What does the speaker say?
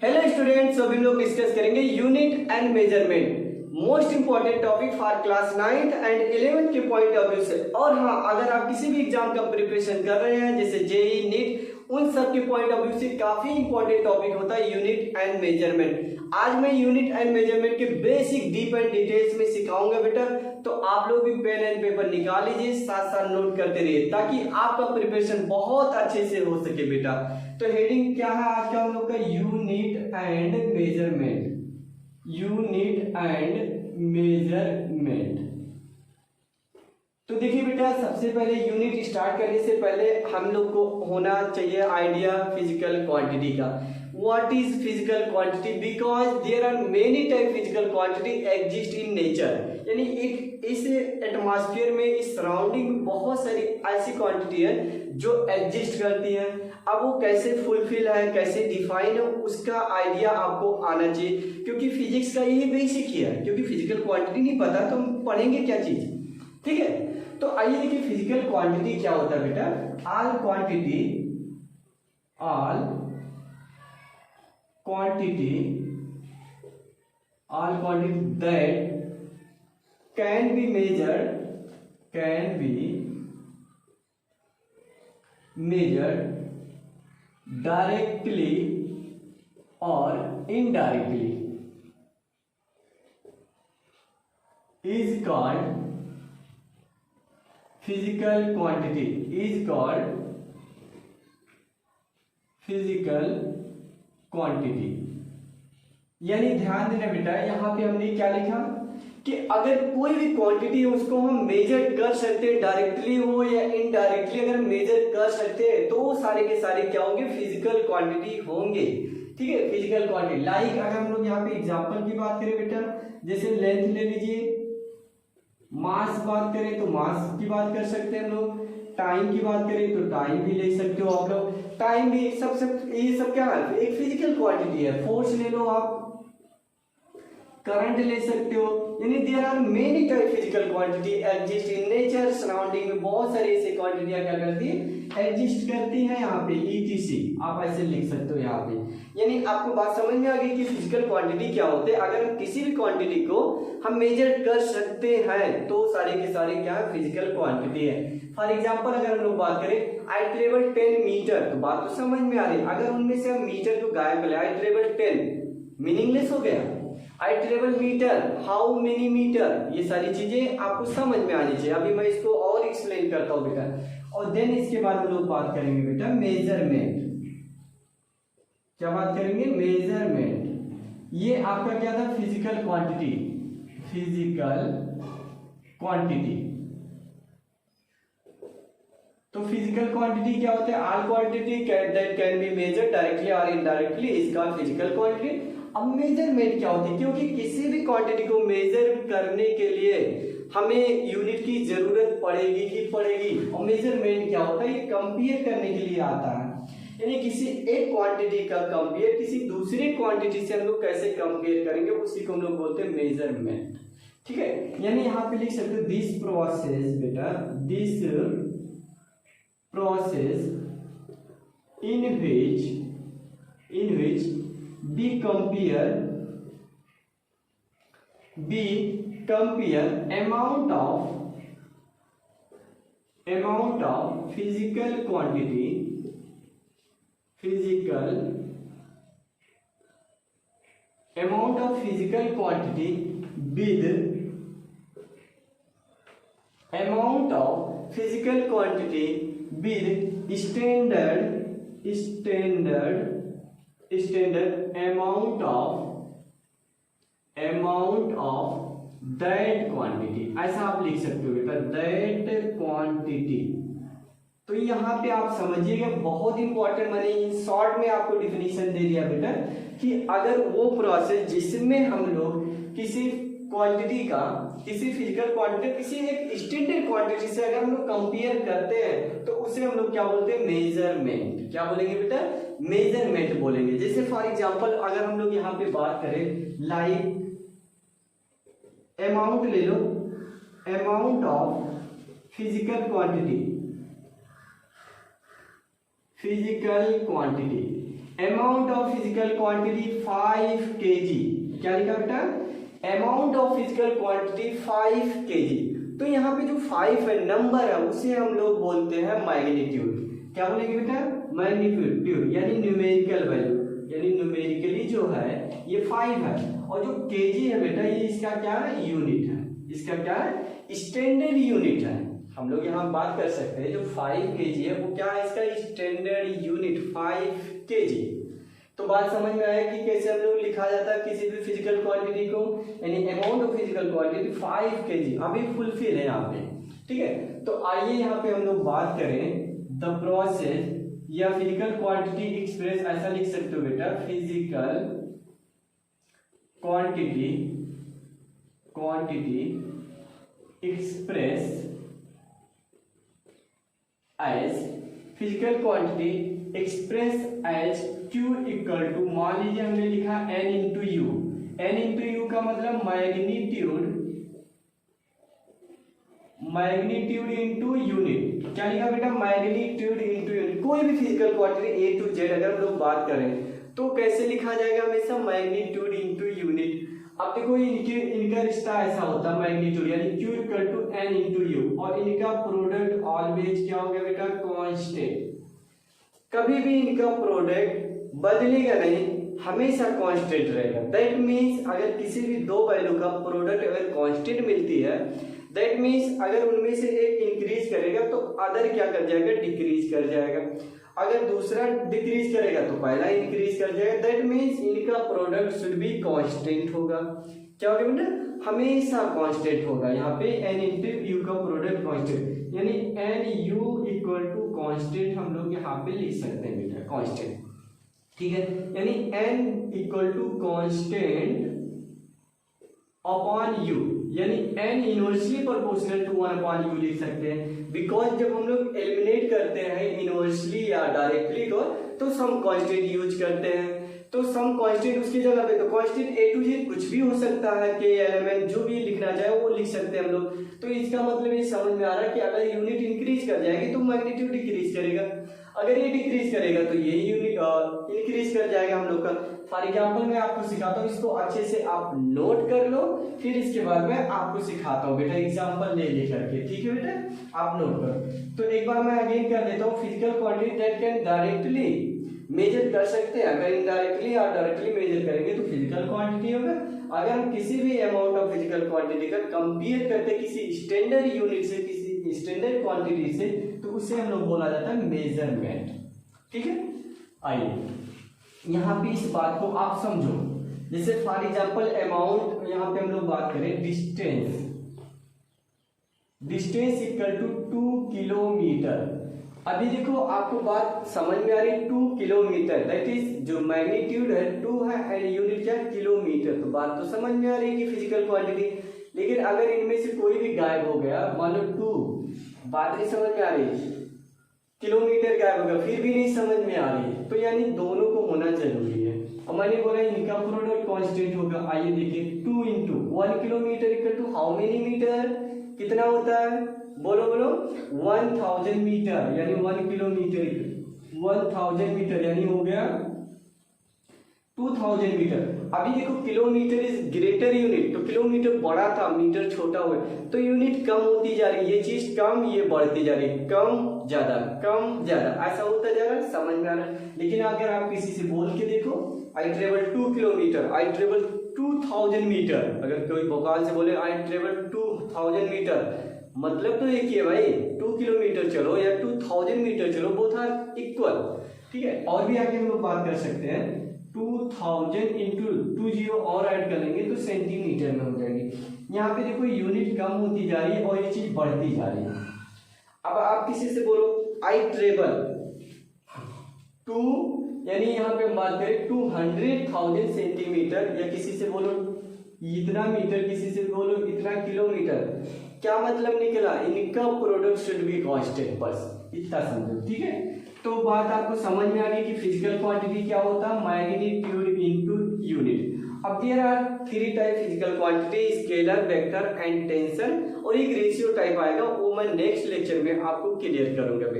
Hello students, अभी हम लोग डिस्कस करेंगे unit and measurement, most important topic for class 9th and 11th के पॉइंट ऑफ व्यू से। और हाँ, अगर आप किसी भी एग्जाम का प्रिपरेशन कर रहे हैं जैसे जेई, नीट, उन सब के पॉइंट ऑफ व्यू से काफी इंपॉर्टेंट टॉपिक होता है यूनिट एंड मेजरमेंट। आज मैं यूनिट एंड मेजरमेंट के बेसिक डीप एंड डिटेल्स में सिखाऊंगा बेटा, तो आप लोग भी पेन एंड पेपर निकाल लीजिए, साथ साथ नोट करते रहिए ताकि आपका प्रिपरेशन बहुत अच्छे से हो सके बेटा। तो हेडिंग क्या है आज का हम लोग का? Unit and measurement. Unit and measurement. तो देखिए बेटा, सबसे पहले यूनिट स्टार्ट करने से पहले हम लोग को होना चाहिए आइडिया फिजिकल क्वांटिटी का। What is physical quantity? Because there are many type physical quantity exist in nature। यानी इस एटमॉस्फेयर में, इस सराउंडिंग में बहुत सारी ऐसी क्वांटिटी है जो एग्जिस्ट करती है। अब वो कैसे फुलफिल है, कैसे डिफाइन है, उसका आइडिया आपको आना चाहिए, क्योंकि फिजिक्स का यही बेसिक ही है। क्योंकि फिजिकल क्वांटिटी नहीं पता तो हम पढ़ेंगे क्या चीज, ठीक है। तो आइए देखिए फिजिकल क्वांटिटी क्या होता है बेटा। All quantity that can be measured directly or indirectly is called physical quantity, quantity. यानी ध्यान देना बेटा, यहाँ पे हमने क्या लिखा कि अगर कोई भी क्वांटिटी है उसको हम मेजर कर सकते हैं, डायरेक्टली हो या इनडायरेक्टली अगर मेजर कर सकते हैं तो वो सारे के सारे क्या होंगे? फिजिकल क्वांटिटी होंगे, ठीक है। फिजिकल क्वांटिटी लाइक अगर हम लोग यहाँ पे एग्जांपल की बात करें बेटा, जैसे लेंथ ले लीजिए, मास बात करें तो मास की बात कर सकते हैं हम लोग, टाइम की बात करें तो टाइम भी ले सकते हो आप लोग। टाइम भी सब ये सब क्या है? एक फिजिकल क्वांटिटी है। फोर्स ले लो आप, करंट ले सकते हो। यानी there are many type physical quantity exist in nature. Surrounding में बहुत सारी ऐसी क्वांटिटियां क्या करती है? एग्जिस्ट करती हैं। यहाँ पे ईटीसी आप ऐसे लिख सकते हो यहाँ पे। यानी आपको बात समझ में आ गई कि फिजिकल क्वांटिटी क्या होते हैं। अगर किसी भी क्वांटिटी को हम मेजर कर सकते हैं तो सारे के सारे क्या है? फिजिकल क्वांटिटी है। फॉर एग्जाम्पल अगर हम लोग बात करें आई ट्रेवल 10 मीटर, तो बात तो समझ में आ रही है। अगर उनमें से हम मीटर को गायब कर ले, आई ट्रेवल 10 मीनिंगलेस हो गया। I travel meter, how many meter, ये सारी चीजें आपको समझ में आनी चाहिए। अभी मैं इसको और एक्सप्लेन करता हूँ बेटा। और देन इसके बाद हम लोग बात करेंगे बेटा मेजरमेंट। क्या बात करेंगे? मेजरमेंट। ये आपका क्या था? Physical quantity. तो फिजिकल क्वांटिटी क्या होता है? All quantity that can be measured directly और indirectly is called physical quantity. अब मेजरमेंट क्या होती है? क्योंकि किसी भी क्वांटिटी को मेजर करने के लिए हमें यूनिट की जरूरत पड़ेगी ही पड़ेगी। और मेजरमेंट क्या होता है? ये कंपेयर करने के लिए आता है। यानी किसी एक क्वांटिटी का कंपेयर किसी दूसरी क्वांटिटी से हम लोग कैसे कंपेयर करेंगे, उसी को हम लोग बोलते हैं मेजरमेंट, ठीक है। यानी यहाँ पे लिख सकते हो दिस प्रोसेस बेटा, this process in which we compare amount of physical quantity with amount of physical quantity with standard amount of that quantity, ऐसा आप लिख सकते हो बेटा, that quantity। तो यहाँ पे आप समझिएगा बहुत इंपॉर्टेंट, मैंने इन शॉर्ट में आपको डिफिनीशन दे दिया बेटा कि अगर वो प्रोसेस जिसमें हम लोग किसी क्वांटिटी का, किसी फिजिकल क्वांटिटी, किसी एक स्टैंडर्ड क्वांटिटी से अगर हम लोग कंपेयर करते हैं तो उसे हम लोग क्या बोलते हैं? मेजरमेंट। क्या बोलेंगे बेटा? मेजरमेंट बोलेंगे। जैसे फॉर एग्जांपल अगर हम लोग यहाँ पे बात करें लाइक अमाउंट ले लो, amount of physical quantity, amount of physical quantity 5 kg। क्या लिखा बेटा? Amount of physical quantity 5 kg। तो यहाँ पे जो 5 है नंबर है उसे हम लोग बोलते हैं मैग्नीट्यूड। क्या बोलेंगे बेटा? मैग्नीट्यूड यानी न्यूमेरिकल वैल्यू, यानी न्यूमेरिकली जो है ये 5 है। और जो केजी है बेटा ये इसका क्या है? यूनिट है। इसका क्या है? स्टैंडर्ड यूनिट है। हम लोग यहाँ बात कर सकते हैं जो 5 kg है वो क्या है? इसका स्टैंडर्ड यूनिट 5 kg। तो बात समझ में आया कि कैसे हम लोग लिखा जाता है किसी भी फिजिकल क्वांटिटी को, यानी amount of physical quantity 5 kg अभी फुलफिल है यहाँ पे। ठीक है, तो आइए यहाँ पे हम लोग बात करें द प्रोसेस या फिजिकल क्वांटिटी एक्सप्रेस, ऐसा लिख सकते हो बेटा, physical quantity express as physical quantity express as Q equal to, मान लीजिए हमने लिखा N into u. N into u का मतलब मैग्नीट्यूड इंटू यूनिट। क्या लिखा बेटा? Magnitude into unit. कोई भी physical quantity A to Z अगर हम लोग बात करें तो कैसे लिखा जाएगा? हमेशा मैग्नीट्यूड इंटू यूनिट। अब देखो इनका रिश्ता ऐसा होता है मैग्नीट्यूड यानी Q equal to N into u, और इनका प्रोडक्ट ऑलवेज क्या हो गया बेटा? कांस्टेंट। कभी भी इनका प्रोडक्ट बदलेगा नहीं, हमेशा कांस्टेंट रहेगा। दैट मीन्स अगर किसी भी दो वैल्यू का प्रोडक्ट अगर कांस्टेंट मिलती है, दैट मीन्स अगर उनमें से एक इंक्रीज करेगा तो अदर क्या कर जाएगा? डिक्रीज कर जाएगा। अगर दूसरा डिक्रीज करेगा तो पहला इंक्रीज कर जाएगा। दैट मीन्स इनका प्रोडक्ट शुड बी कांस्टेंट होगा। क्या होगा बेटा? हमेशा कांस्टेंट होगा। यहाँ पे n इंटू यू का प्रोडक्ट कांस्टेंट, यानी n u equal to constant हम लोग यहाँ पे लिख सकते हैं बेटा, कांस्टेंट। ठीक है, यानी n equal to constant upon u, यानी n inversely proportional to 1 upon u लिख सकते हैं। बिकॉज जब हम लोग एलिमिनेट करते हैं इनवर्सली या डायरेक्टली को तो सम कांस्टेंट यूज करते हैं। तो सम कांस्टेंट उसकी जगह पे तो कांस्टेंट A to Z कुछ भी हो सकता है, के एलिमेंट जो भी लिखना चाहे वो लिख सकते हैं हम लोग। तो इसका मतलब ये समझ में आ रहा है कि अगर यूनिट इंक्रीज कर जाएगी तो मैग्नीट्यूड डिक्रीज करेगा, अगर ये डिक्रीज करेगा तो ये यूनिट इंक्रीज कर जाएगा हम लोग का। फॉर एग्जांपल मैं आपको सिखाता हूँ, इसको अच्छे से आप नोट कर लो, फिर इसके बाद मैं आपको सिखाता हूँ बेटा एग्जांपल ले करके। ठीक है बेटा, आप नोट करो। तो एक बार मैं अगेन कर देता हूँ, physical quantity that can directly measure कर सकते हैं। अगर इनडायरेक्टली या डायरेक्टली मेजर करेंगे तो फिजिकल क्वांटिटी होगा। अगर हम किसी भी अमाउंट ऑफ फिजिकल क्वांटिटी का कंपेयर करते हैं किसी स्टैंडर्ड यूनिट से, किसी स्टैंडर्ड क्वांटिटी से, तो उसे हम लोग बोला जाता है मेजरमेंट। ठीक है, आइए यहाँ पे इस बात को आप समझो। जैसे फॉर एग्जांपल अमाउंट, यहाँ पे हम लोग बात करें डिस्टेंस इक्वल टू 2 किलोमीटर। अभी देखो आपको बात समझ में आ रही है, 2 किलोमीटर, दैट इज जो मैग्नीट्यूड है 2 है एंड यूनिट क्या? किलोमीटर। तो बात तो समझ में आ रही है कि फिजिकल क्वांटिटी। लेकिन अगर इनमें से कोई भी गायब हो गया, मान लो 2, बात नहीं समझ में आ रही, किलोमीटर गायब होगा फिर भी नहीं समझ में आ रही, तो यानी दोनों को होना जरूरी है। और मैंने बोला इनका प्रोडक्ट कांस्टेंट होगा। आइए देखिए, 2 into 1 kilometre equal to how many metre? कितना होता है? बोलो 1000 मीटर, यानी 1 किलोमीटर 1000 मीटर यानी हो गया 2000 मीटर। अभी देखो किलोमीटर इज ग्रेटर यूनिट, तो किलोमीटर बड़ा था, मीटर छोटा हुआ, तो यूनिट कम होती जा रही है। ये चीज कम, ये बढ़ती जा रही है, कम ज्यादा कम ज्यादा, ऐसा होता जा रहा है। समझ में आ रहा है? लेकिन अगर आप किसी से बोल के देखो, I travel 2 kilometre, I travel 2000 metre, अगर कोई भोकाल से बोले आई ट्रेवल 2000 मीटर, मतलब तो एक ही है भाई, 2 किलोमीटर चलो या 2000 मीटर चलो, बोथ आर इक्वल। ठीक है, और भी आगे हम लोग बात कर सकते हैं, 2000 इंटू 20 और ऐड कर लेंगे तो सेंटीमीटर में हो जाएगी। यहाँ पे देखो यूनिट कम होती जा रही है और ये चीज बढ़ती जा रही है। अब आप किसी से बोलो आई ट्रेवल 2, यानी यहाँ पे बात करें 200,000 सेंटीमीटर, या किसी से बोलो इतना मीटर, किसी से बोलो इतना किलोमीटर, क्या मतलब निकला? इनका प्रोडक्ट शुड बी कांस्टेंट, बस इतना समझो। ठीक है, तो बात आपको समझ में आ गई कि फिजिकल क्वांटिटी क्या होता है? Magnitude into unit. अब there are 3 type physical quantity, scalar, vector and tensor, और एक रेशियो टाइप आएगा, वो मैं नेक्स्ट लेक्चर में आपको क्लियर करूंगा।